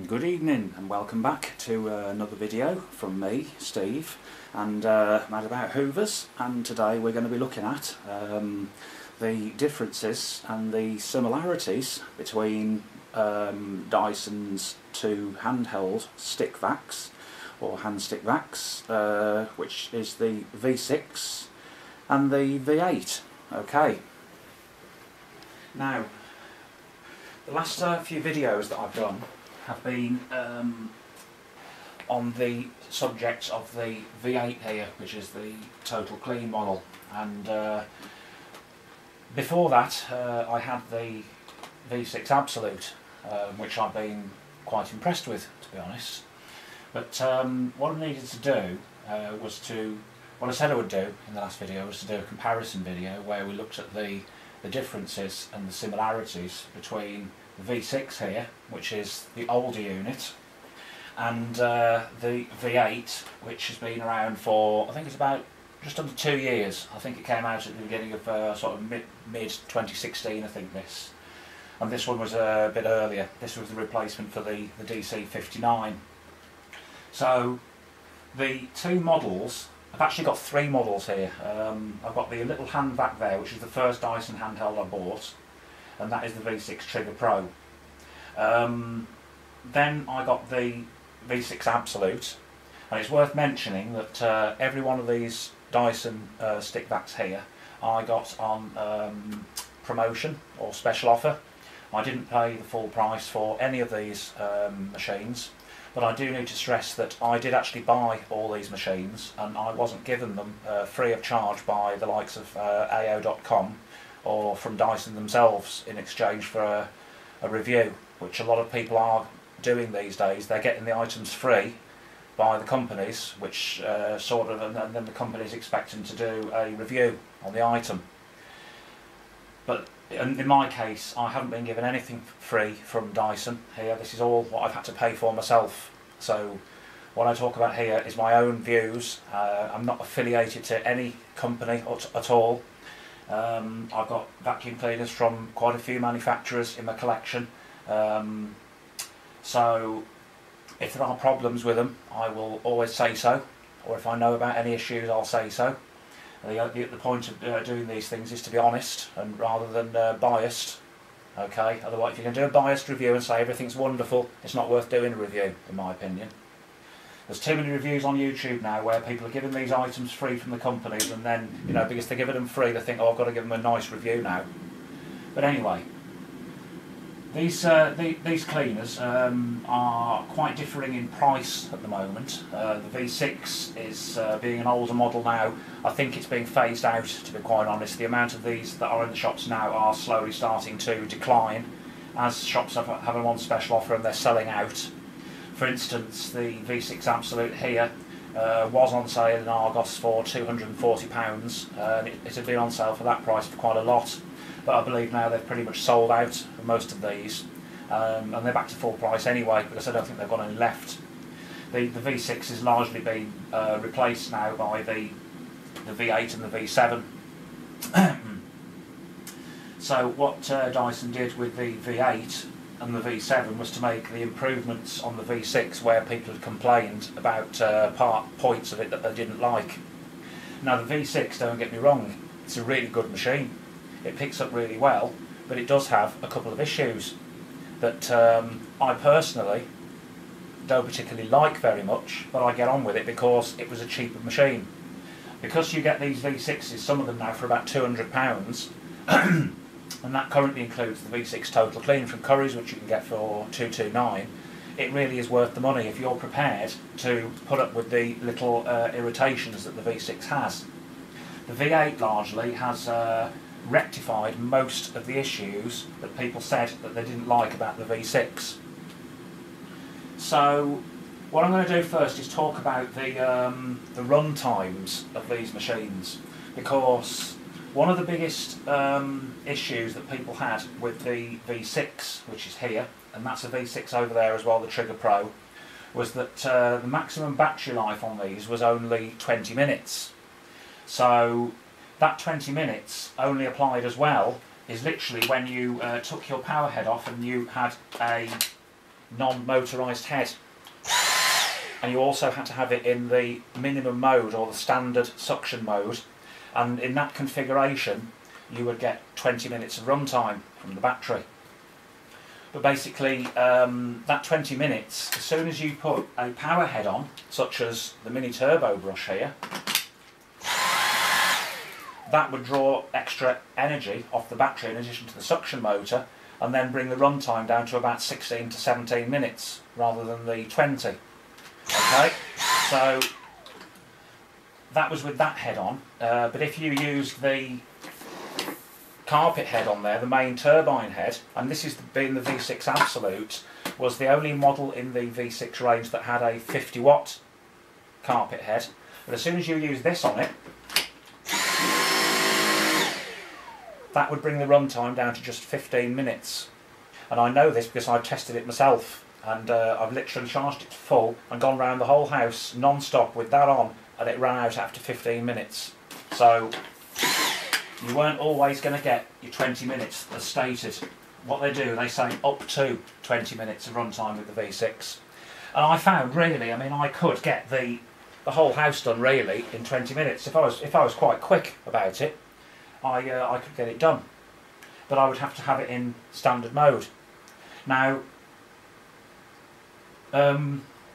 Good evening and welcome back to another video from me, Steve, and mad about hoovers. And today we're going to be looking at the differences and the similarities between Dyson's two handheld stick vacs, or hand stick vacs, which is the V6 and the V8. Okay. Now, the last few videos that I've done have been on the subject of the V8 here, which is the total clean model, and before that I had the V6 Absolute, which I've been quite impressed with, to be honest. But what I needed to do was what I said I would do in the last video was to do a comparison video where we looked at the differences and the similarities between the V6 here, which is the older unit, and the V8, which has been around for, I think it's about just under 2 years. I think it came out at the beginning of sort of mid 2016, I think this. And this one was a bit earlier. This was the replacement for the DC59. So the two models, I've actually got three models here. I've got the little hand vac there, which is the first Dyson handheld I bought, and that is the V6 Trigger Pro. Then I got the V6 Absolute, and it's worth mentioning that every one of these Dyson stick vacs here I got on promotion or special offer. I didn't pay the full price for any of these machines, but I do need to stress that I did actually buy all these machines, and I wasn't given them free of charge by the likes of AO.com or from Dyson themselves in exchange for a review, which a lot of people are doing these days. They're getting the items free by the companies, which and then the companies expect them to do a review on the item. But in my case, I haven't been given anything free from Dyson here. This is all what I've had to pay for myself. So what I talk about here is my own views. I'm not affiliated to any company at all. I've got vacuum cleaners from quite a few manufacturers in my collection. So if there are problems with them, I will always say so, or if I know about any issues, I'll say so. The point of doing these things is to be honest, and rather than biased. Okay, otherwise if you can do a biased review and say everything's wonderful, it's not worth doing a review, in my opinion. There's too many reviews on YouTube now where people are giving these items free from the companies, and then, you know, because they're giving them free, they think, oh, I've got to give them a nice review now. But anyway, these cleaners are quite differing in price at the moment. The V6 is being an older model now. I think it's being phased out, to be quite honest. The amount of these that are in the shops now are slowly starting to decline as shops have them on special offer and they're selling out. For instance, the V6 Absolute here was on sale in Argos for £240, and it had been on sale for that price for quite a lot. But I believe now they've pretty much sold out of most of these, and they're back to full price anyway, because I don't think they've got any left. The V6 has largely been replaced now by the V8 and the V7. So what Dyson did with the V8 and the V7 was to make the improvements on the V6 where people had complained about points of it that they didn't like. Now the V6, don't get me wrong, it's a really good machine. It picks up really well, but it does have a couple of issues that I personally don't particularly like very much, but I get on with it because it was a cheaper machine. Because you get these V6s, some of them now for about £200, and that currently includes the V6 Total Clean from Curry's, which you can get for £229. It really is worth the money if you're prepared to put up with the little irritations that the V6 has. The V8 largely has rectified most of the issues that people said that they didn't like about the V6. So what I'm going to do first is talk about the run times of these machines, because one of the biggest issues that people had with the V6, which is here, and that's a V6 over there as well, the Trigger Pro, was that the maximum battery life on these was only 20 minutes. So that 20 minutes only applied as well is literally when you took your power head off and you had a non-motorised head. And you also had to have it in the minimum mode or the standard suction mode, and in that configuration you would get 20 minutes of runtime from the battery. But basically that 20 minutes, as soon as you put a power head on, such as the mini turbo brush here, that would draw extra energy off the battery in addition to the suction motor, and then bring the runtime down to about 16 to 17 minutes rather than the 20. Okay, so that was with that head on, but if you used the carpet head on there, the main turbine head, and this is being the V6 Absolute, was the only model in the V6 range that had a 50 watt carpet head, but as soon as you use this on it, that would bring the runtime down to just 15 minutes. And I know this because I've tested it myself, and I've literally charged it to full and gone round the whole house non-stop with that on, and it ran out after 15 minutes. So you weren't always going to get your 20 minutes as stated. What they do, they say up to 20 minutes of runtime with the V6. And I found really, I mean, I could get the whole house done really in 20 minutes. If I was quite quick about it, I could get it done. But I would have to have it in standard mode. Now,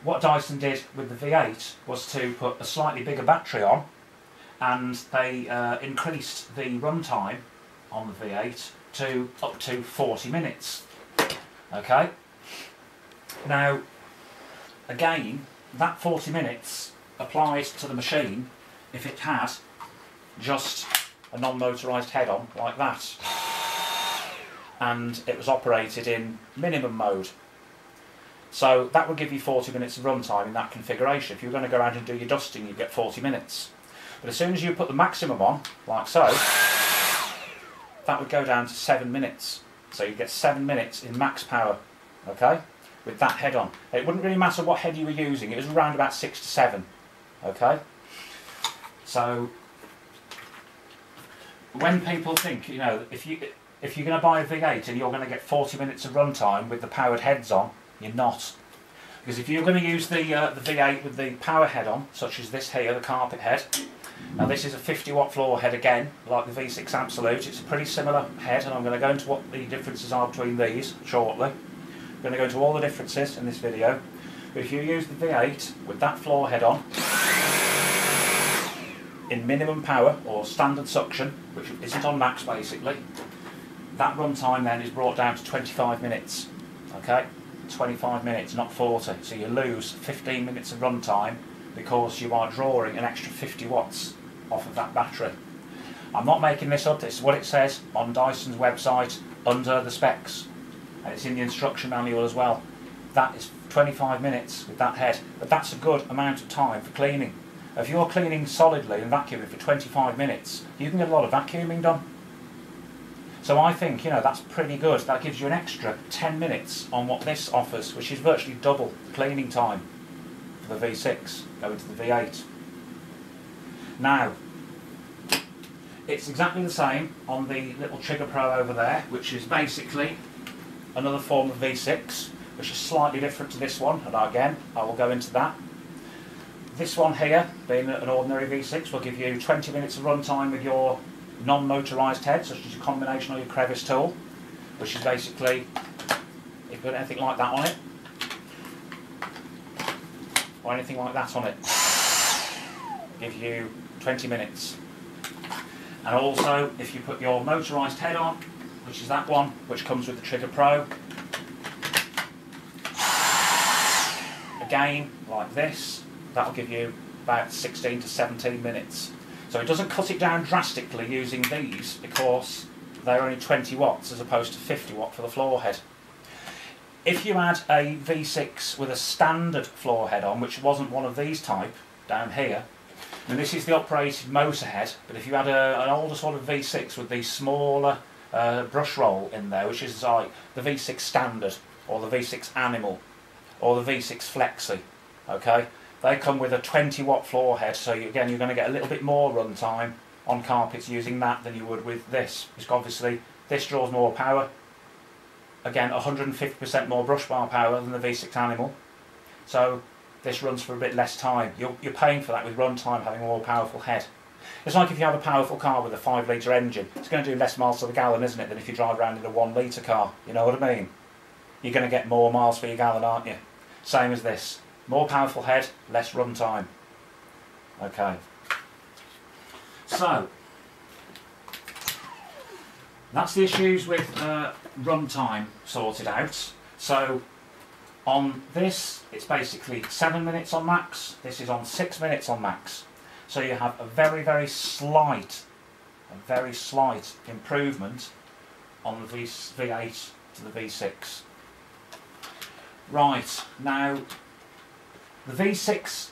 what Dyson did with the V8 was to put a slightly bigger battery on, and they increased the runtime on the V8 to up to 40 minutes. Okay. Now, again, that 40 minutes applies to the machine if it had just a non-motorised head on like that, and it was operated in minimum mode. So that would give you 40 minutes of runtime in that configuration. If you were going to go around and do your dusting, you'd get 40 minutes. But as soon as you put the maximum on, like so, that would go down to 7 minutes. So you get 7 minutes in max power, okay, with that head on. It wouldn't really matter what head you were using, it was around about 6 to 7, okay. So when people think, you know, if you're going to buy a V8 and you're going to get 40 minutes of runtime with the powered heads on, you're not. Because if you're going to use the V8 with the power head on, such as this here, the carpet head, now this is a 50 watt floor head again, like the V6 Absolute. It's a pretty similar head, and I'm going to go into what the differences are between these shortly. I'm going to go into all the differences in this video. But if you use the V8 with that floor head on, in minimum power or standard suction, which isn't on max basically, that runtime then is brought down to 25 minutes. Okay, 25 minutes, not 40. So you lose 15 minutes of runtime because you are drawing an extra 50 watts off of that battery. I'm not making this up, this is what it says on Dyson's website under the specs, and it's in the instruction manual as well. That is 25 minutes with that head, but that's a good amount of time for cleaning. If you're cleaning solidly and vacuuming for 25 minutes, you can get a lot of vacuuming done. So I think, you know, that's pretty good. That gives you an extra 10 minutes on what this offers, which is virtually double the cleaning time for the V6 going to the V8. Now, it's exactly the same on the little Trigger Pro over there, which is basically another form of V6, which is slightly different to this one, and again, I will go into that. This one here, being an ordinary V6, will give you 20 minutes of runtime with your non-motorised head, such as your combination or your crevice tool, which is basically, if you've got anything like that on it, or anything like that on it, give you 20 minutes. And also, if you put your motorised head on, which is that one, which comes with the Trigger Pro, again, like this, that'll give you about 16 to 17 minutes. So it doesn't cut it down drastically using these because they're only 20 watts as opposed to 50 watt for the floor head. If you had a V6 with a standard floor head on, which wasn't one of these type down here, and this is the operated motor head, but if you had an older sort of V6 with the smaller brush roll in there, which is like the V6 Standard or the V6 Animal or the V6 Flexi, okay? They come with a 20 watt floor head, so again you're going to get a little bit more runtime on carpets using that than you would with this, because obviously this draws more power again 150% more brush bar power than the V6 Animal, so this runs for a bit less time. You're paying for that with run time, having a more powerful head. It's like if you have a powerful car with a 5 litre engine, it's going to do less miles to the gallon, isn't it, than if you drive around in a 1 litre car, you know what I mean? You're going to get more miles for your gallon, aren't you? Same as this. More powerful head, less run time. Okay. So, that's the issues with run time sorted out. So, on this, it's basically 7 minutes on max. This is on 6 minutes on max. So you have a very slight improvement on the V8 to the V6. Right, now the V6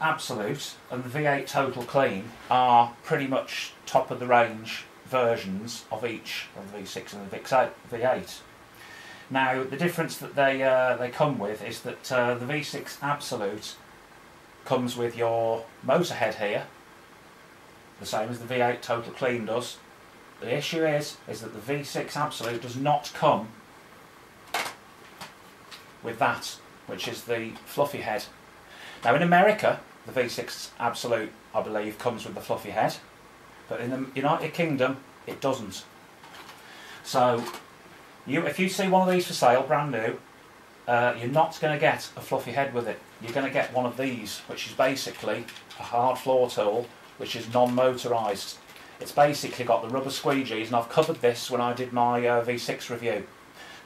Absolute and the V8 Total Clean are pretty much top of the range versions of each of the V6 and the V8. Now the difference that they come with is that the V6 Absolute comes with your motor head here, the same as the V8 Total Clean does. The issue is that the V6 Absolute does not come with that, which is the fluffy head. Now in America, the V6 Absolute, I believe, comes with the fluffy head, but in the United Kingdom, it doesn't. So, if you see one of these for sale, brand new, you're not going to get a fluffy head with it. You're going to get one of these, which is basically a hard floor tool, which is non-motorised. It's basically got the rubber squeegees, and I've covered this when I did my V6 review.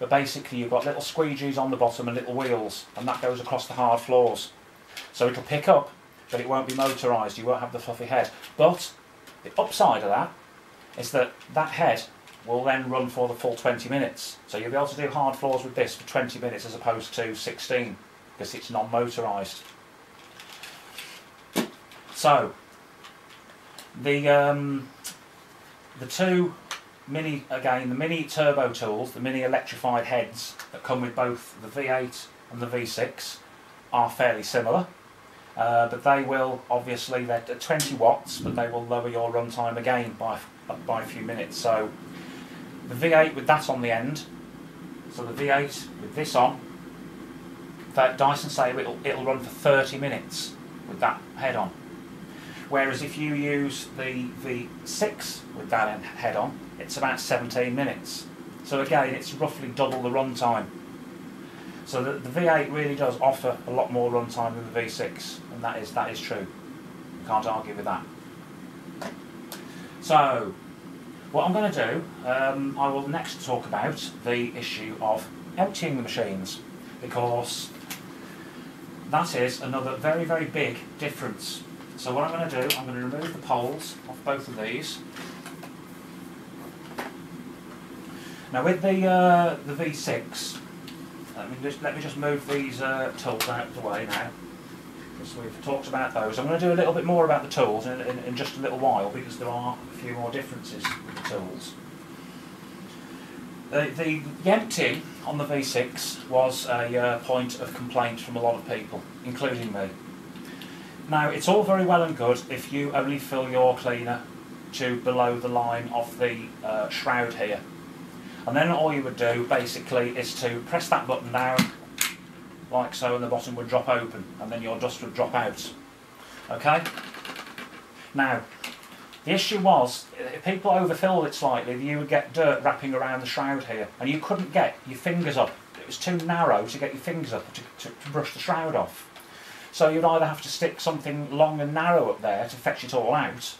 But basically you've got little squeegees on the bottom and little wheels, and that goes across the hard floors. So it'll pick up, but it won't be motorised, you won't have the fluffy head. But the upside of that is that that head will then run for the full 20 minutes. So you'll be able to do hard floors with this for 20 minutes as opposed to 16, because it's non-motorised. So, the two mini, again, the mini turbo tools, the mini electrified heads that come with both the V8 and the V6 are fairly similar. But they will, obviously, they're at 20 watts, but they will lower your runtime again by a few minutes. So the V8 with that on the end, so the V8 with this on, Dyson say it'll run for 30 minutes with that head on. Whereas if you use the V6 with that head on, it's about 17 minutes. So again, it's roughly double the runtime. So the V8 really does offer a lot more runtime than the V6, and that is true. You can't argue with that. So, what I'm going to do, I will next talk about the issue of emptying the machines, because that is another very big difference. So what I'm going to do, I'm going to remove the poles off both of these. Now with the V6, let me just move these tools out of the way now, because we've talked about those. I'm going to do a little bit more about the tools in just a little while, because there are a few more differences with the tools. The emptying on the V6 was a point of complaint from a lot of people, including me. Now, it's all very well and good if you only fill your cleaner to below the line of the shroud here. And then all you would do, basically, is to press that button down, like so, and the bottom would drop open, and then your dust would drop out. Okay? Now, the issue was, if people overfilled it slightly, you would get dirt wrapping around the shroud here, and you couldn't get your fingers up. It was too narrow to get your fingers up to brush the shroud off. So you'd either have to stick something long and narrow up there to fetch it all out,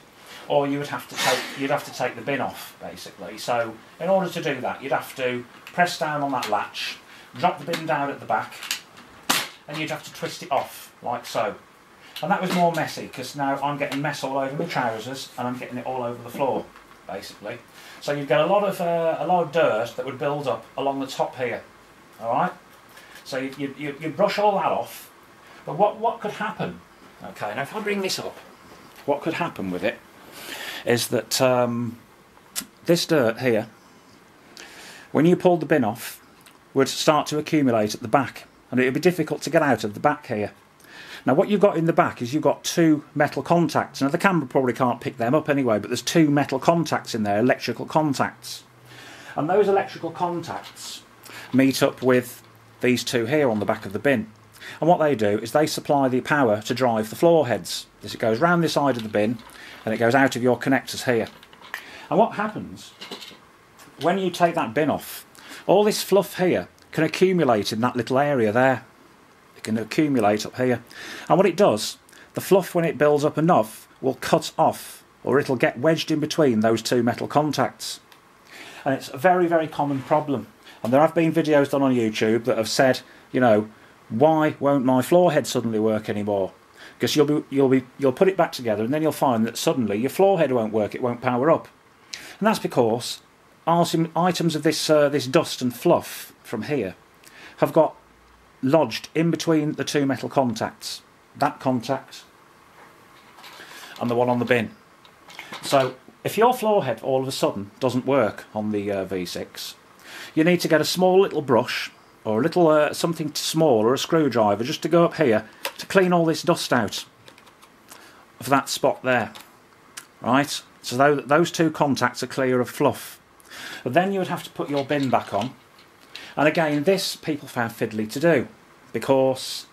or you'd have to take the bin off, basically. So in order to do that, you'd have to press down on that latch, drop the bin down at the back, and you'd have to twist it off, like so. And that was more messy, because now I'm getting mess all over my trousers, and I'm getting it all over the floor, basically. So you'd get a lot of dirt that would build up along the top here. All right. So you brush all that off. But what could happen? Okay, now if I bring this up, what could happen with it is that this dirt here, when you pulled the bin off, would start to accumulate at the back, and it would be difficult to get out of the back here. Now what you've got in the back is you've got two metal contacts. Now the camera probably can't pick them up anyway, but there's two metal contacts in there, electrical contacts. And those electrical contacts meet up with these two here on the back of the bin. And what they do is they supply the power to drive the floor heads. It goes round this side of the bin and it goes out of your connectors here. And what happens when you take that bin off, all this fluff here can accumulate in that little area there. It can accumulate up here. And what it does, the fluff, when it builds up enough, will cut off, or it'll get wedged in between those two metal contacts. And it's a very, very common problem. And there have been videos done on YouTube that have said, you know, why won't my floor head suddenly work anymore? Because you'll put it back together and then you'll find that suddenly your floor head won't work, it won't power up. And that's because items of this dust and fluff from here have got lodged in between the two metal contacts. That contact and the one on the bin. So if your floor head all of a sudden doesn't work on the V6, you need to get a small little brush or a little something small or a screwdriver just to go up here to clean all this dust out of that spot there. Right? So those two contacts are clear of fluff. But then you would have to put your bin back on. And again, this people found fiddly to do because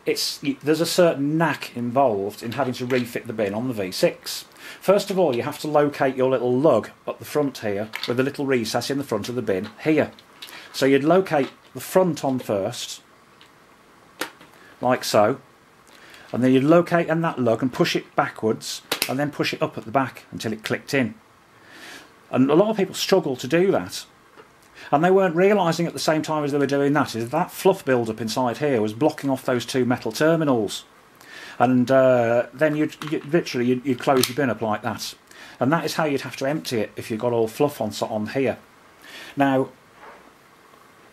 there's a certain knack involved in having to refit the bin on the V6. First of all, you have to locate your little lug up the front here with a little recess in the front of the bin here. So you'd locate the front on first, like so, and then you'd locate in that lug and push it backwards and then push it up at the back until it clicked in. And a lot of people struggle to do that. And they weren't realising at the same time as they were doing that is that fluff build-up inside here was blocking off those two metal terminals. And then you'd close your bin up like that. And that is how you'd have to empty it if you've got all fluff on here. Now,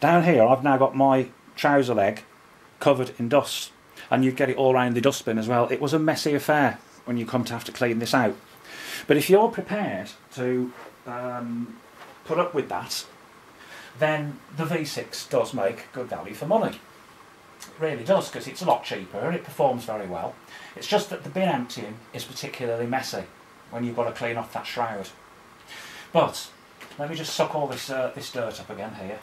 down here I've now got my trouser leg covered in dust. And you'd get it all around the dustbin as well. It was a messy affair when you come to have to clean this out. But if you're prepared to put up with that, then the V6 does make good value for money. It really does, because it's a lot cheaper and it performs very well. It's just that the bin emptying is particularly messy when you've got to clean off that shroud. But let me just suck all this dirt up again here.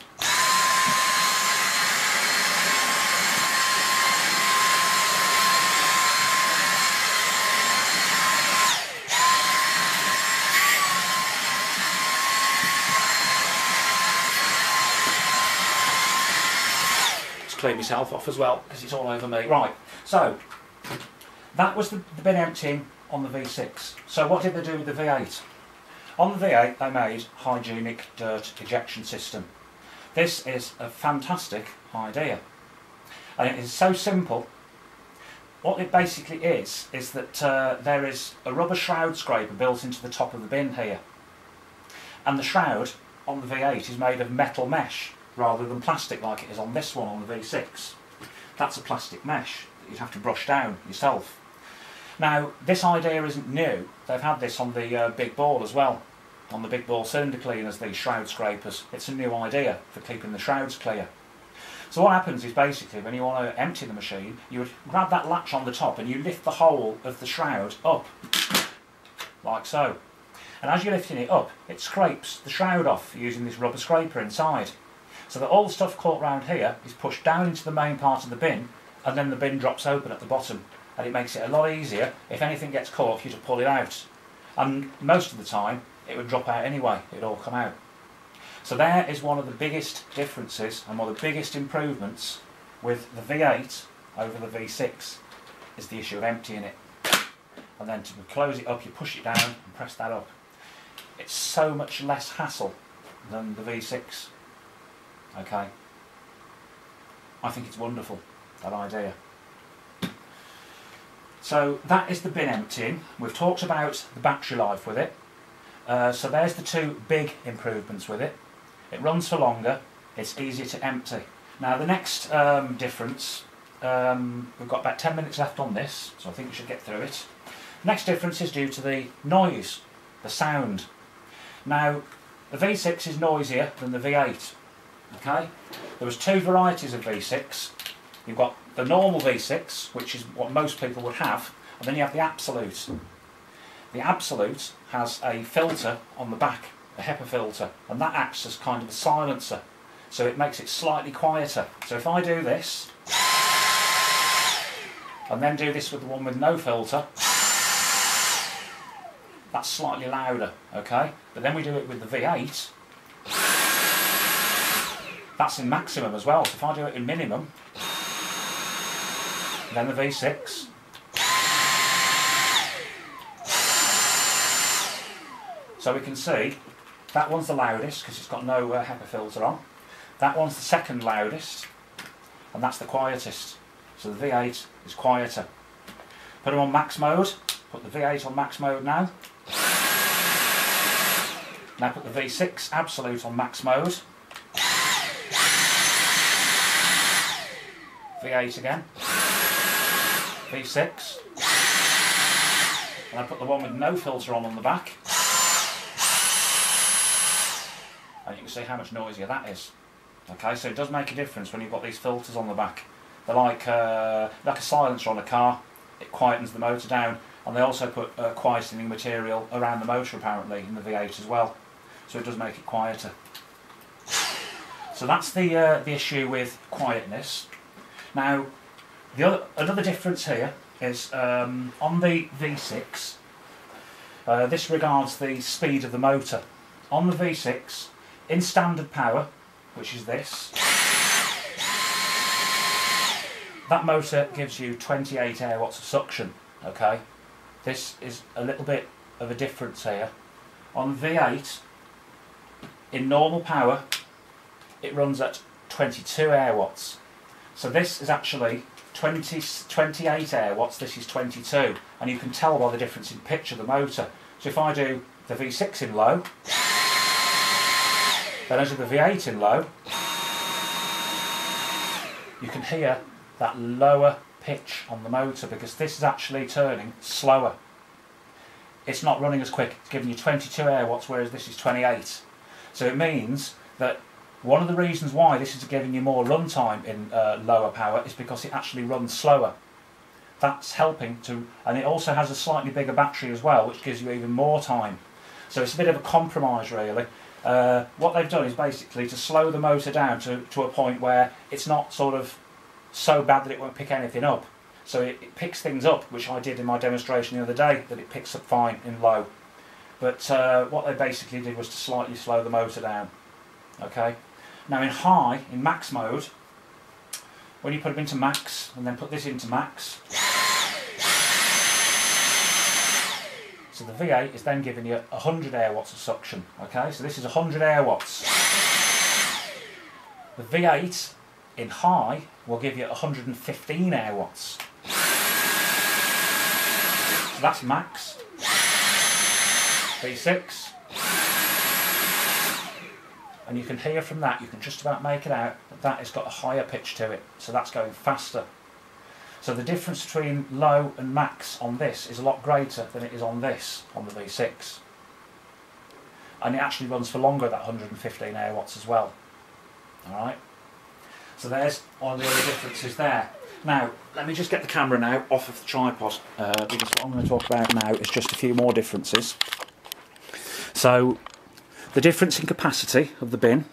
Clean myself off as well because it's all over me. Right, so that was the bin emptying on the V6. So what did they do with the V8? On the V8 they made hygienic dirt ejection system. This is a fantastic idea and it is so simple. What it basically is that there is a rubber shroud scraper built into the top of the bin here, and the shroud on the V8 is made of metal mesh rather than plastic like it is on this one on the V6. That's a plastic mesh that you'd have to brush down yourself. Now, this idea isn't new. They've had this on the big ball as well, on the big ball cylinder cleaners, these shroud scrapers. It's a new idea for keeping the shrouds clear. So what happens is basically when you want to empty the machine, you would grab that latch on the top and you lift the whole of the shroud up, like so. And as you're lifting it up, it scrapes the shroud off using this rubber scraper inside. So that all the stuff caught round here is pushed down into the main part of the bin, and then the bin drops open at the bottom. And it makes it a lot easier, if anything gets caught, for you to pull it out. And most of the time, it would drop out anyway, it'd all come out. So there is one of the biggest differences, and one of the biggest improvements with the V8 over the V6, is the issue of emptying it. And then to close it up, you push it down and press that up. It's so much less hassle than the V6. Okay, I think it's wonderful, that idea. So that is the bin emptying. We've talked about the battery life with it. So there's the two big improvements with it. It runs for longer, it's easier to empty. Now the next difference, we've got about 10 minutes left on this, so I think we should get through it. Next difference is due to the noise, the sound. Now the V6 is noisier than the V8. Okay, there was two varieties of V6. You've got the normal V6, which is what most people would have, and then you have the Absolute. The Absolute has a filter on the back, a HEPA filter, and that acts as kind of a silencer. so it makes it slightly quieter. So if I do this, and then do this with the one with no filter, that's slightly louder, okay? But then we do it with the V8, that's in maximum as well. So if I do it in minimum, then the V6, so we can see that one's the loudest because it's got no HEPA filter on. That one's the second loudest, and that's the quietest. So the V8 is quieter. Put them on max mode. Put the V8 on max mode now. Now put the V6 absolute on max mode. V8 again. V6. And I put the one with no filter on the back. And you can see how much noisier that is. Okay, so it does make a difference when you've got these filters on the back. They're like a silencer on a car. It quietens the motor down, and they also put quietening material around the motor apparently in the V8 as well. So it does make it quieter. So that's the issue with quietness. Now, another difference here is on the V6. This regards the speed of the motor. On the V6, in standard power, which is this, that motor gives you 28 air watts of suction, okay? This is a little bit of a difference here. On V8, in normal power, it runs at 22 air watts. So this is actually 28 air watts, this is 22, and you can tell by the difference in pitch of the motor. So if I do the V6 in low, then as with the V8 in low, you can hear that lower pitch on the motor because this is actually turning slower. It's not running as quick, it's giving you 22 air watts whereas this is 28. So it means that one of the reasons why this is giving you more run time in lower power is because it actually runs slower. That's helping to, and it also has a slightly bigger battery as well, which gives you even more time. So it's a bit of a compromise really. What they've done is basically to slow the motor down to a point where it's not sort of so bad that it won't pick anything up. So it picks things up, which I did in my demonstration the other day, that it picks up fine in low. But what they basically did was to slightly slow the motor down. Okay. Now in high, in max mode, when you put them into max and then put this into max, so the V8 is then giving you 100 air watts of suction. Okay, so this is 100 air watts. The V8 in high will give you 115 air watts. So that's max. V6. And you can hear from that, you can just about make it out, that has got a higher pitch to it. So that's going faster. So the difference between low and max on this is a lot greater than it is on this, on the V6. And it actually runs for longer, that 115 air watts as well. Alright, so there's one of the other differences there. Now, let me just get the camera now off of the tripod, because what I'm going to talk about now is just a few more differences. So, the difference in capacity of the bin,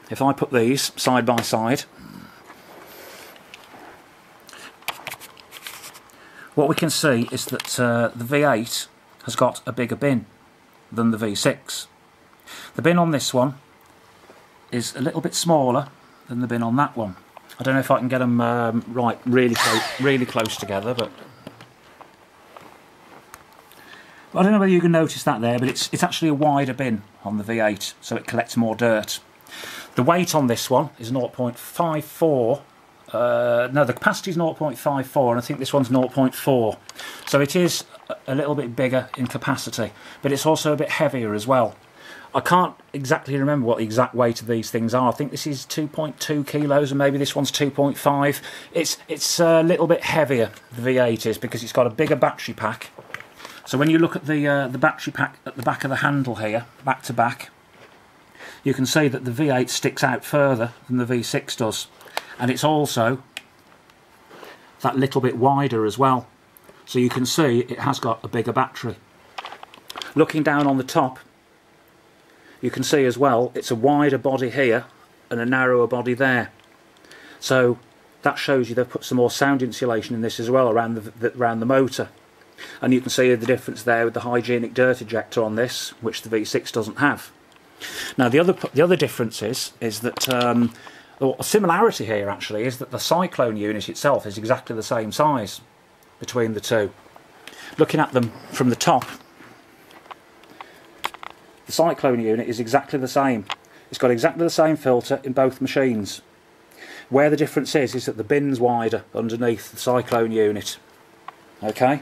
if I put these side by side, what we can see is that the V8 has got a bigger bin than the V6. The bin on this one is a little bit smaller than the bin on that one. I don't know if I can get them right really close together, but I don't know whether you can notice that there, but it's actually a wider bin on the V8, so it collects more dirt. The weight on this one is 0.54. No, the capacity is 0.54, and I think this one's 0.4. So it is a little bit bigger in capacity, but it's also a bit heavier as well. I can't exactly remember what the exact weight of these things are. I think this is 2.2 kilos, and maybe this one's 2.5. It's a little bit heavier, the V8 is, because it's got a bigger battery pack. So when you look at the battery pack at the back of the handle here, back to back, you can see that the V8 sticks out further than the V6 does. And it's also that little bit wider as well. So you can see it has got a bigger battery. Looking down on the top, you can see as well it's a wider body here and a narrower body there. So that shows you they've put some more sound insulation in this as well around the motor. And you can see the difference there with the hygienic dirt ejector on this, which the V6 doesn't have. Now the other difference is that a similarity here actually is that the cyclone unit itself is exactly the same size between the two. Looking at them from the top, the cyclone unit is exactly the same. It's got exactly the same filter in both machines. Where the difference is that the bin's wider underneath the cyclone unit. Okay.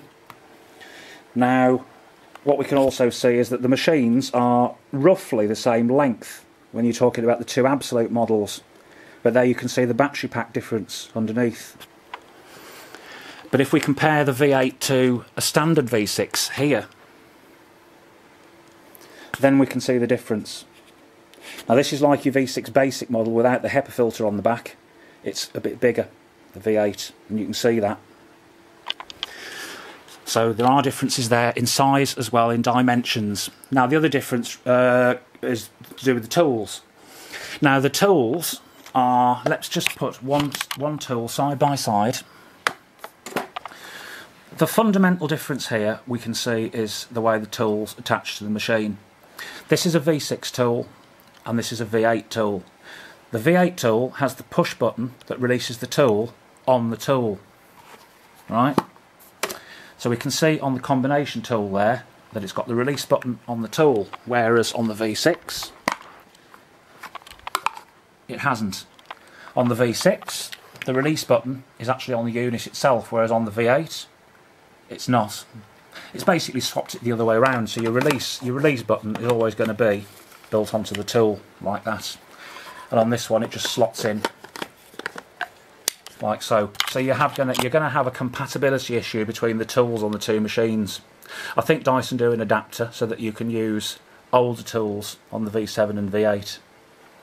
Now, what we can also see is that the machines are roughly the same length when you're talking about the two absolute models. But there you can see the battery pack difference underneath. But if we compare the V8 to a standard V6 here, then we can see the difference. Now this is like your V6 basic model without the HEPA filter on the back. It's a bit bigger, the V8, and you can see that. So there are differences there in size as well, in dimensions. Now the other difference is to do with the tools. Now the tools are, let's just put one tool side by side. The fundamental difference here we can see is the way the tools attach to the machine. This is a V6 tool and this is a V8 tool. The V8 tool has the push button that releases the tool on the tool, right? So we can see on the combination tool there that it's got the release button on the tool, whereas on the V6 it hasn't. On the V6 the release button is actually on the unit itself, whereas on the V8 it's not. It's basically swapped it the other way around, so your release button is always going to be built onto the tool like that. And on this one it just slots in like so. So you're going to have a compatibility issue between the tools on the two machines. I think Dyson do an adapter so that you can use older tools on the V7 and V8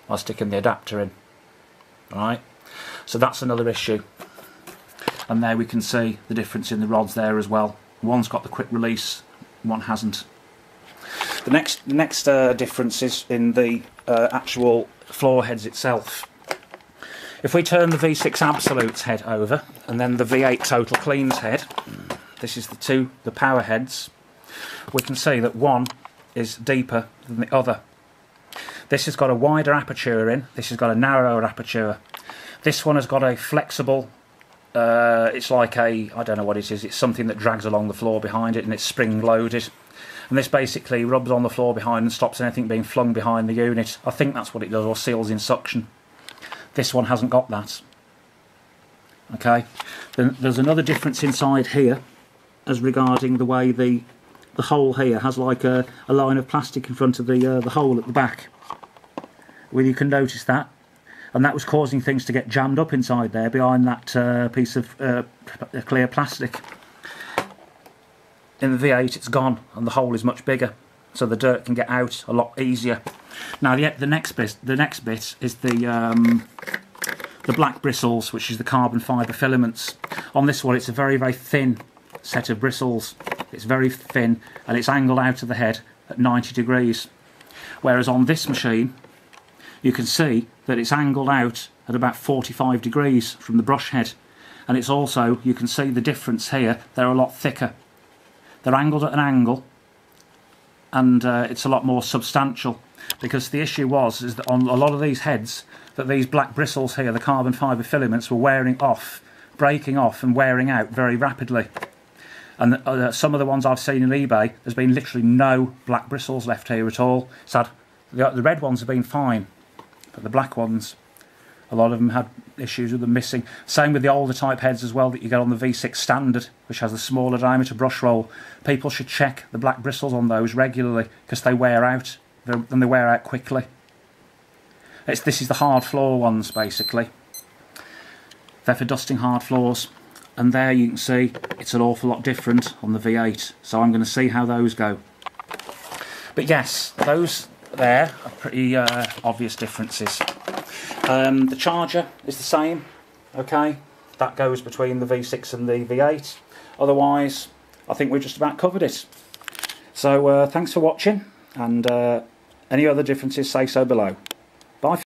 by sticking the adapter in. Right? So that's another issue. And there we can see the difference in the rods there as well. One's got the quick release, one hasn't. The next difference is in the actual floor heads itself. If we turn the V6 Absolute's head over and then the V8 Total Clean's head, this is the power heads, we can see that one is deeper than the other. This has got a wider aperture in, this has got a narrower aperture. This one has got a flexible, it's like I don't know what it is, it's something that drags along the floor behind it and it's spring loaded. And this basically rubs on the floor behind and stops anything being flung behind the unit. I think that's what it does, or seals in suction. This one hasn't got that. Okay, then there's another difference inside here as regarding the way the hole here has like a line of plastic in front of the hole at the back. Well, you can notice that, and that was causing things to get jammed up inside there behind that piece of clear plastic. In the V8 it's gone and the hole is much bigger, so the dirt can get out a lot easier. Now the next bit is the black bristles, which is the carbon fibre filaments. On this one it's a very, very thin set of bristles. It's very thin and it's angled out of the head at 90 degrees. Whereas on this machine you can see that it's angled out at about 45 degrees from the brush head. And it's also, you can see the difference here, they're a lot thicker. They're angled at an angle and it's a lot more substantial, because the issue is that on a lot of these heads that these black bristles here, the carbon fibre filaments, were wearing off, breaking off and wearing out very rapidly. And some of the ones I've seen on eBay, there's been literally no black bristles left here at all. So the red ones have been fine, but the black ones, a lot of them had issues with them missing. Same with the older type heads as well that you get on the V6 Standard, which has the smaller diameter brush roll. People should check the black bristles on those regularly, because they wear out, and they wear out quickly. This is the hard floor ones basically. They're for dusting hard floors, and there you can see it's an awful lot different on the V8, so I'm going to see how those go. But yes, those there are pretty obvious differences. The charger is the same, okay, that goes between the V6 and the V8. Otherwise I think we've just about covered it. So thanks for watching, and any other differences, say so below.